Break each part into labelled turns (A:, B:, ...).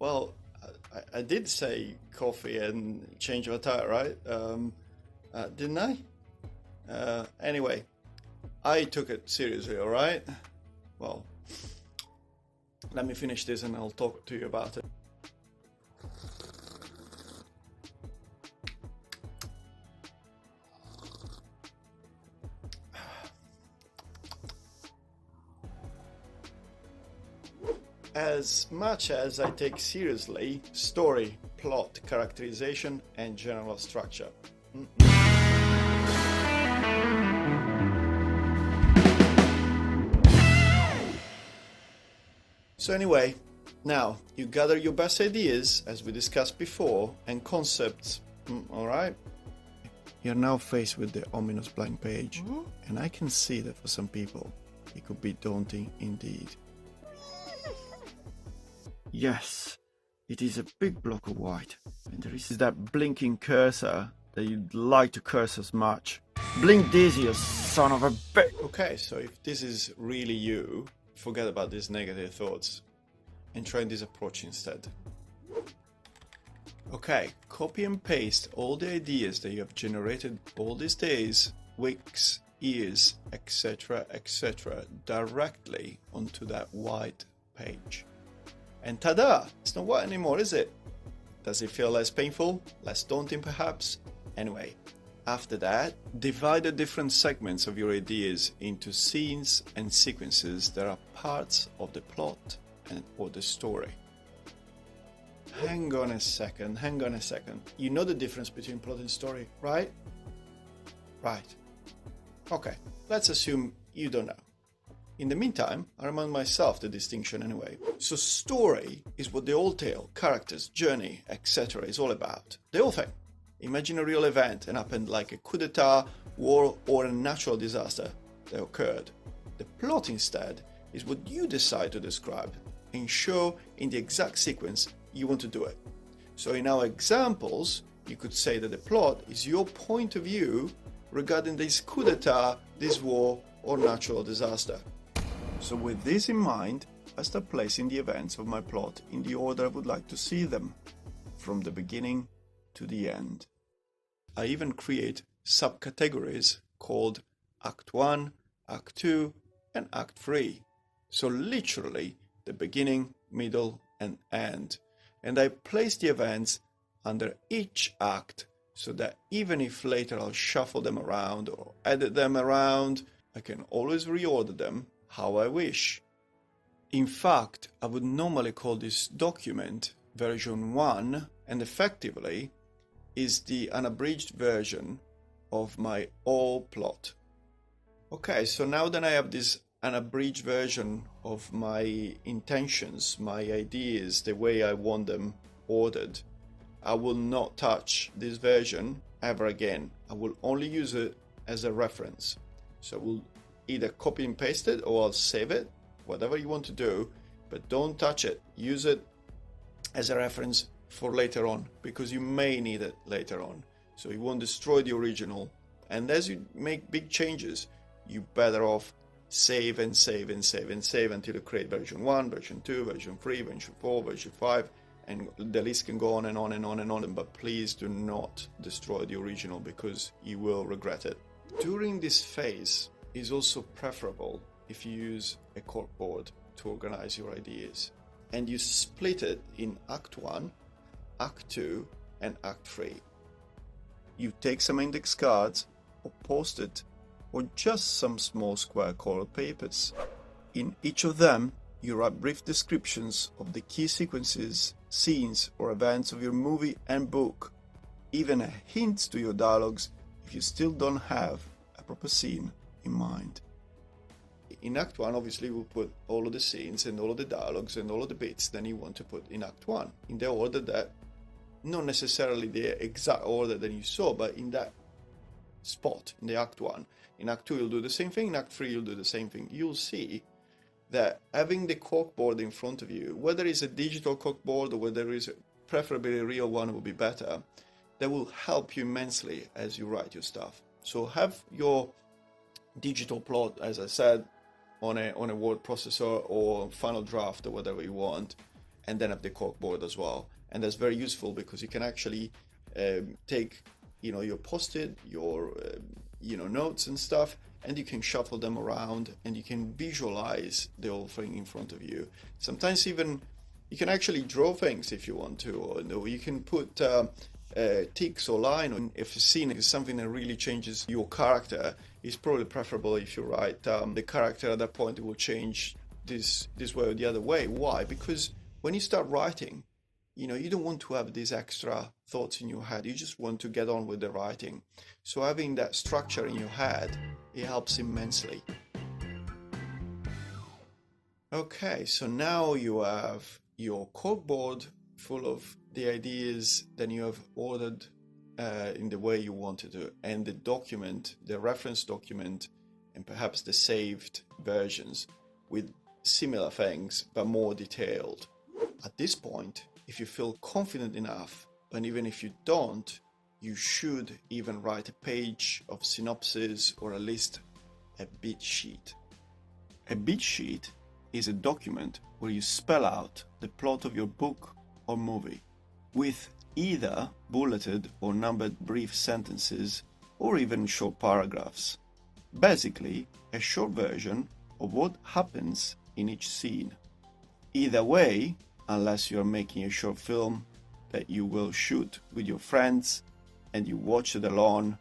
A: Well, I did say coffee and change of attire, right? Didn't I? Anyway, I took it seriously, all right? Well, let me finish this and I'll talk to you about it. As much as I take seriously story, plot, characterization, and general structure. So anyway, now you gather your best ideas, as we discussed before, and concepts, alright? You're now faced with the ominous blank page, and I can see that for some people, it could be daunting indeed. Yes, it is a big block of white, and there is that blinking cursor that you'd like to curse as much. Blink this, you son of a bitch! Okay, so if this is really you, forget about these negative thoughts and try this approach instead. Okay, copy and paste all the ideas that you have generated all these days, weeks, years, etc., etc., directly onto that white page. And ta-da! It's not white anymore, is it? Does it feel less painful? Less daunting, perhaps? Anyway, after that, divide the different segments of your ideas into scenes and sequences that are parts of the plot or the story. Hang on a second. You know the difference between plot and story, right? Right. Okay, let's assume you don't know. In the meantime, I remind myself the distinction anyway. So story is what the whole tale, characters, journey, etc. is all about. The whole thing. Imagine a real event and happened like a coup d'etat, war, or a natural disaster that occurred. The plot instead is what you decide to describe and show in the exact sequence you want to do it. So in our examples, you could say that the plot is your point of view regarding this coup d'etat, this war, or natural disaster. So with this in mind, I start placing the events of my plot in the order I would like to see them, from the beginning to the end. I even create subcategories called Act 1, Act 2, and Act 3. So literally the beginning, middle, and end. And I place the events under each act so that even if later I'll shuffle them around or edit them around, I can always reorder them how I wish. In fact, I would normally call this document version 1, and effectively is the unabridged version of my whole plot. Okay, so now that I have this unabridged version of my intentions, my ideas, the way I want them ordered, I will not touch this version ever again. I will only use it as a reference. So we'll either copy and paste it or I'll save it, whatever you want to do, but don't touch it. Use it as a reference for later on, because you may need it later on. So you won't destroy the original. And as you make big changes, you better off save and save and save and save until you create version 1, version 2, version 3, version 4, version 5, and the list can go on and on and on and on. But please do not destroy the original because you will regret it. During this phase, is also preferable if you use a corkboard to organize your ideas. And you split it in Act 1, Act 2, and Act 3. You take some index cards or post-it or just some small square colored papers. In each of them, you write brief descriptions of the key sequences, scenes, or events of your movie and book, even a hint to your dialogues if you still don't have a proper scene in mind. In Act 1, obviously, we'll put all of the scenes and all of the dialogues and all of the bits that you want to put in Act 1, in the order that, not necessarily the exact order that you saw, but in that spot, in the Act 1. In Act 2, you'll do the same thing. In Act 3, you'll do the same thing. You'll see that having the corkboard in front of you, whether it's a digital corkboard or whether it's preferably a real one would be better, that will help you immensely as you write your stuff. So have your digital plot, as I said, on a word processor or Final Draft or whatever you want, and then have the corkboard as well. And that's very useful because you can actually take, your post-it, your, notes and stuff, and you can shuffle them around and you can visualize the whole thing in front of you. Sometimes even you can actually draw things if you want to, or you can put ticks or line on. If a scene is something that really changes your character, it's probably preferable if you write the character at that point. It will change this way or the other way. Why? Because when you start writing, you don't want to have these extra thoughts in your head. You just want to get on with the writing. So having that structure in your head, it helps immensely. Okay, so now you have your corkboard full of the ideas that you have ordered in the way you wanted to, and the document, the reference document, and perhaps the saved versions with similar things but more detailed. At this point, if you feel confident enough, and even if you don't, you should even write a page of synopsis or at least a beat sheet. A beat sheet is a document where you spell out the plot of your book or movie with either bulleted or numbered brief sentences or even short paragraphs. Basically, a short version of what happens in each scene. Either way, unless you're making a short film that you will shoot with your friends and you watch it alone,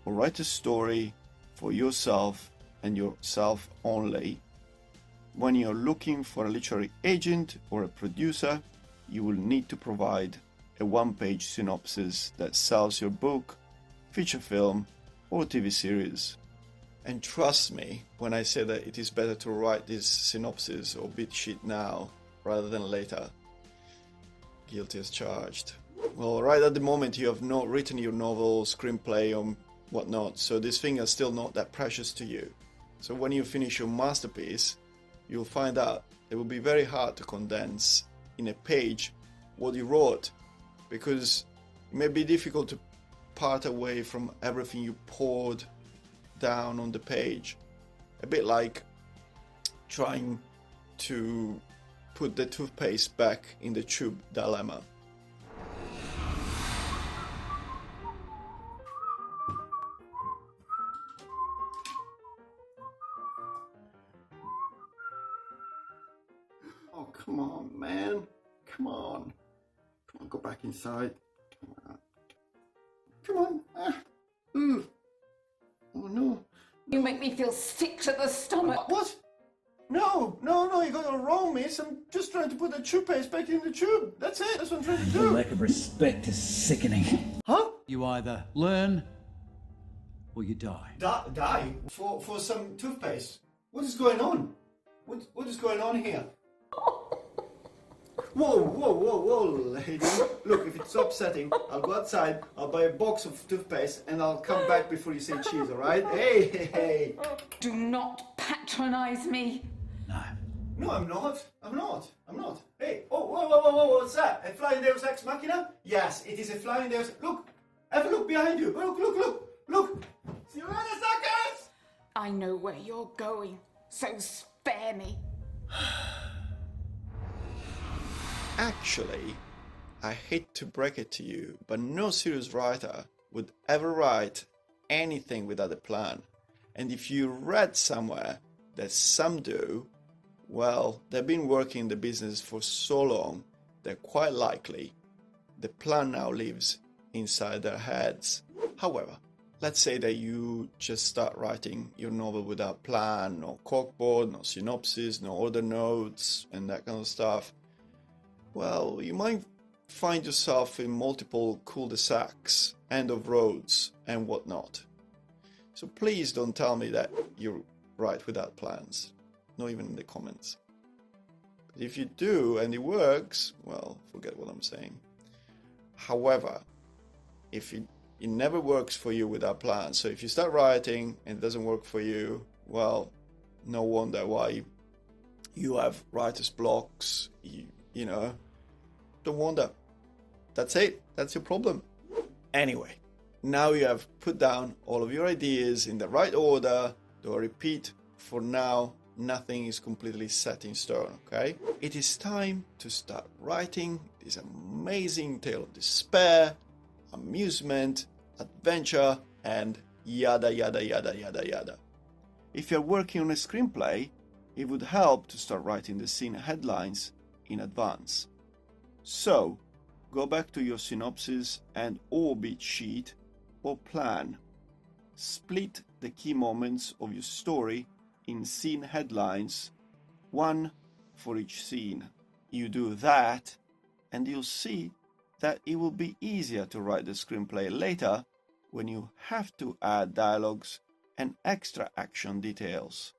A: or write a story for yourself and yourself only. When you're looking for a literary agent or a producer, you will need to provide a one-page synopsis that sells your book, feature film, or TV series. And trust me when I say that it is better to write this synopsis or beat sheet now rather than later. Guilty as charged. Well, right at the moment you have not written your novel, screenplay, or whatnot, so these things are still not that precious to you. So when you finish your masterpiece, you'll find out it will be very hard to condense in a page what you wrote, because it may be difficult to part away from everything you poured down on the page. A bit like trying to put the toothpaste back in the tube dilemma. Oh, come on, man. Come on. Come on, go back inside. Come on. Come on. Oh, no.
B: You make me feel sick to the stomach.
A: What? No, you got it wrong, miss. I'm just trying to put the toothpaste back in the tube. That's it. That's what I'm trying to do.
C: Your lack of respect is sickening.
A: Huh?
C: You either learn or you die.
A: Die? For some toothpaste? What is going on? What is going on here? Whoa, lady. Look, if it's upsetting, I'll go outside, I'll buy a box of toothpaste, and I'll come back before you say cheese, alright? Hey.
B: Do not patronize me.
A: No, I'm not. Hey, whoa, what's that? A flying Deus Ex Machina? Yes, it is a flying Deus... Look, have a look behind you. Look. See you later, suckers!
B: I know where you're going, so spare me.
A: Actually, I hate to break it to you, but no serious writer would ever write anything without a plan. And if you read somewhere that some do, well, they've been working in the business for so long that quite likely the plan now lives inside their heads. However, let's say that you just start writing your novel without plan, no corkboard, no synopsis, no order notes, and that kind of stuff. Well, you might find yourself in multiple cul-de-sacs, end of roads, and whatnot. So please don't tell me that you write without plans, not even in the comments. But if you do and it works, well, forget what I'm saying. However, if it never works for you without plans, so if you start writing and it doesn't work for you, well, no wonder why you have writer's blocks, you know. Don't wonder. That's it. That's your problem. Anyway, now you have put down all of your ideas in the right order. Do I repeat for now? nothing is completely set in stone, okay? It is time to start writing this amazing tale of despair, amusement, adventure, and yada yada yada yada yada. If you're working on a screenplay, it would help to start writing the scene headlines in advance. So, go back to your synopsis and or beat sheet or plan. Split the key moments of your story in scene headlines, one for each scene. You do that, and you'll see that it will be easier to write the screenplay later when you have to add dialogues and extra action details.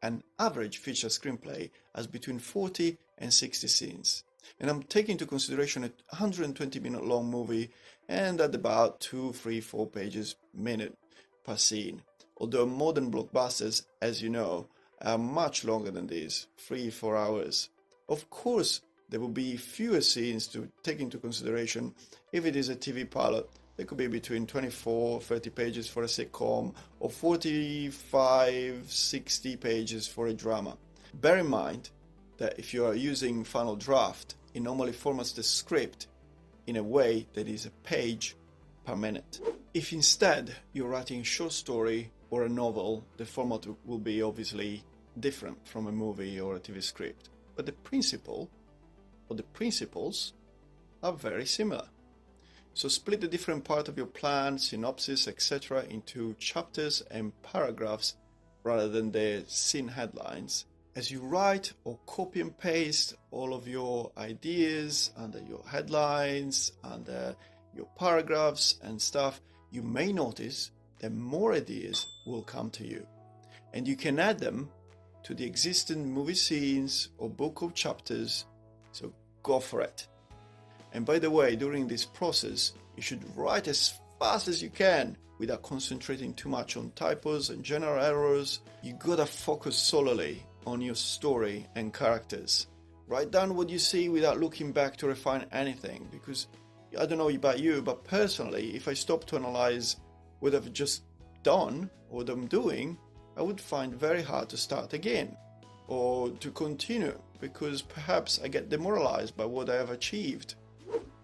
A: An average feature screenplay has between 40 and 60 scenes, and I'm taking into consideration a 120-minute long movie and at about 2, 3, 4 pages minute per scene. Although modern blockbusters, as you know, are much longer than this, 3-4 hours. Of course, there will be fewer scenes to take into consideration if it is a TV pilot. There could be between 24-30 pages for a sitcom or 45-60 pages for a drama. Bear in mind that if you are using Final Draft, it normally formats the script in a way that is a page per minute. If instead you're writing a short story or a novel, the format will be obviously different from a movie or a TV script. But the principle or the principles are very similar. So split the different part of your plan, synopsis, etc. into chapters and paragraphs rather than the scene headlines. As you write or copy and paste all of your ideas under your headlines, under your paragraphs and stuff, you may notice that more ideas will come to you. And you can add them to the existing movie scenes or book of chapters, so go for it. And by the way, during this process, you should write as fast as you can without concentrating too much on typos and general errors. You gotta focus solely on your story and characters. Write down what you see without looking back to refine anything, because I don't know about you, but personally, if I stop to analyze what I've just done or what I'm doing, I would find very hard to start again or to continue, because perhaps I get demoralized by what I have achieved.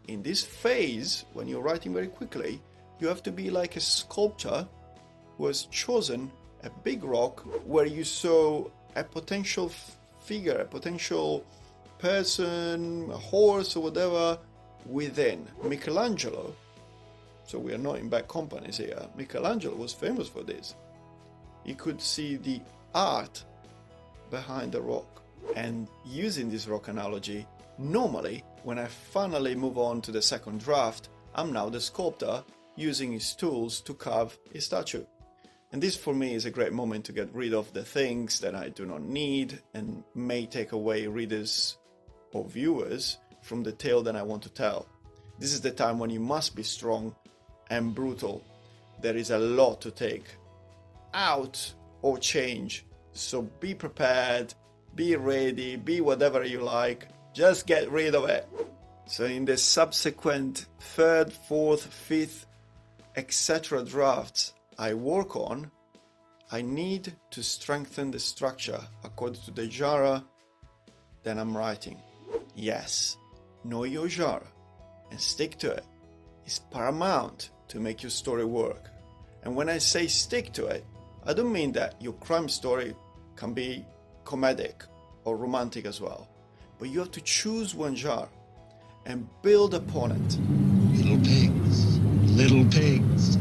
A: In this phase, when you're writing very quickly, you have to be like a sculptor who has chosen a big rock where you saw a potential figure, a potential person, a horse or whatever within. Michelangelo, so we are not in bad companies here, Michelangelo was famous for this. He could see the art behind the rock. And using this rock analogy, normally when I finally move on to the second draft, I'm now the sculptor using his tools to carve a statue. And this for me is a great moment to get rid of the things that I do not need and may take away readers or viewers from the tale that I want to tell. This is the time when you must be strong and brutal. There is a lot to take out or change. So be prepared, be ready, be whatever you like. Just get rid of it. So in the subsequent third, fourth, fifth, etc. drafts I work on, I need to strengthen the structure according to the genre that I'm writing. Yes, know your genre and stick to it. It's paramount to make your story work. And when I say stick to it, I don't mean that your crime story can be comedic or romantic as well. But you have to choose one genre and build upon it.
D: Little pigs, little pigs.